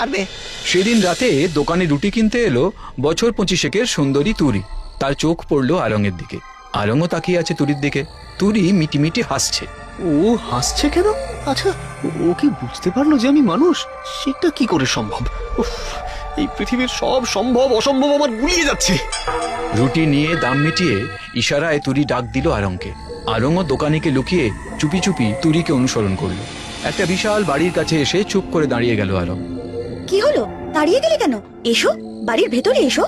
পারবে। সেদিন রাতে দোকানে রুটি কিনতে এলো বছর 25 সুন্দরী তুরি। তার চোখ পড়লো আরঙের দিকে। আরঙও তাকিয়ে আছে তুরির দিকে। তুরি মিটিমিটি হাসছে। ও হাসছে কেন? আচ্ছা, ও কি বুঝতে পারলো যে আমি মানুষ? সেটা কি করে সম্ভব? উফ, এই পৃথিবীর সব সম্ভব অসম্ভব আমার গুলিয়ে যাচ্ছে। রুটি নিয়ে দাম মিটিয়ে ইশারায় তুরি ডাক দিল আরঙকে। আরঙও দোকানিকে লুকিয়ে চুপি চুপি তুরিকে অনুসরণ করলো। একটা বিশাল বাড়ির কাছে এসে চুপ করে দাঁড়িয়ে গেল আরঙ। কি হলো, দাঁড়িয়ে গেলে কেন? এসো, বাড়ির ভেতরে এসো।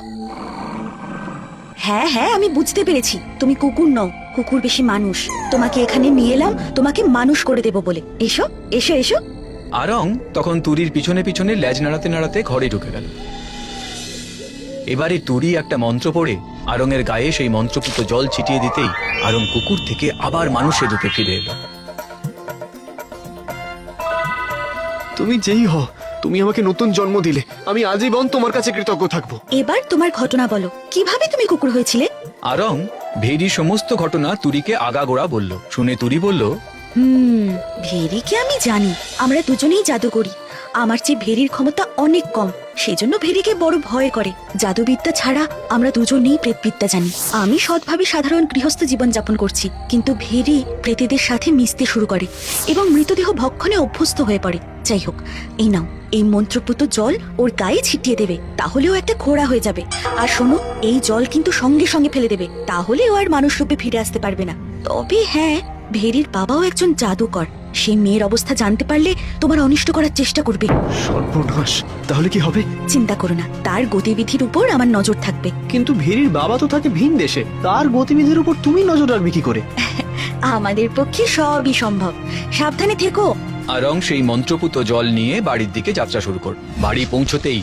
হ্যাঁ হ্যাঁ, আমি বুঝতে পেরেছি তুমি কুকুর নও, কুকুর বেশি মানুষ। তোমাকে এখানে নিয়ে এলাম তোমাকে মানুষ করে দেব বলে। এসো এসো এসো। আরং তখন তুরির পিছনে পিছনে লেজ নাড়াতে নাড়াতে ঘরে ঢুকে গেল। এবারে তুরি একটা মন্ত্র পড়ে আরঙের গায়ে সেই মন্ত্রপুত জল ছিটিয়ে দিতেই আরং কুকুর থেকে আবার মানুষের রূপে ফিরে এলো। তুমি যেই হও, তুমি আমাকে নতুন জন্ম দিলে। আমি আজীবন তোমার কাছে কৃতজ্ঞ থাকবো। এবার তোমার ঘটনা বলো, কিভাবে তুমি কুকুর হয়েছিলে? আরং ভেরি সমস্ত ঘটনা তুরিকে আগাগোড়া বলল। শুনে তুরি বলল, ভেরিকে আমি জানি, আমরা দুজনেই জাদু করি। আমার চেয়ে ভেরির ক্ষমতা অনেক কম, সেজন্য ভেরিকে বড় ভয় করে। জাদুবিদ্যা ছাড়া আমরা দুজনেই প্রেতবিদ্যা জানি। আমি সৎভাবে সাধারণ গৃহস্থ জীবন যাপন করছি, কিন্তু ভেরি প্রেতেদের সাথে মিশতে শুরু করে এবং মৃতদেহ ভক্ষণে অভ্যস্ত হয়ে পড়ে। যাই হোক, এই নাও, এই মন্ত্রপুত জল ওর গায়ে ছিটিয়ে দেবে, তাহলেও একটা ঘোড়া হয়ে যাবে। আর শোনো, এই জল কিন্তু সঙ্গে সঙ্গে ফেলে দেবে, তাহলে ও আর মানুষ রূপে ফিরে আসতে পারবে না। তবে হ্যাঁ, ভেরির বাবাও একজন জাদুকর। সেই মেয়ের অবস্থা জানতে পারলে তোমার অনিষ্ট করার চেষ্টা করবে। সর্বনাশ! তাহলে কি হবে? চিন্তা করো না, তার গতিবিধির উপর আমার নজর থাকবে। কিন্তু ভেরির বাবা তো থাকে ভিন দেশে, তার গতিবিধির উপর তুমি নজর রাখবে কি করে? আমাদের পক্ষে সবই সম্ভব, সাবধানে থেকো। আরং সেই মন্ত্রপুত জল নিয়ে বাড়ির দিকে যাত্রা শুরু করল। বাড়ি পৌঁছতেই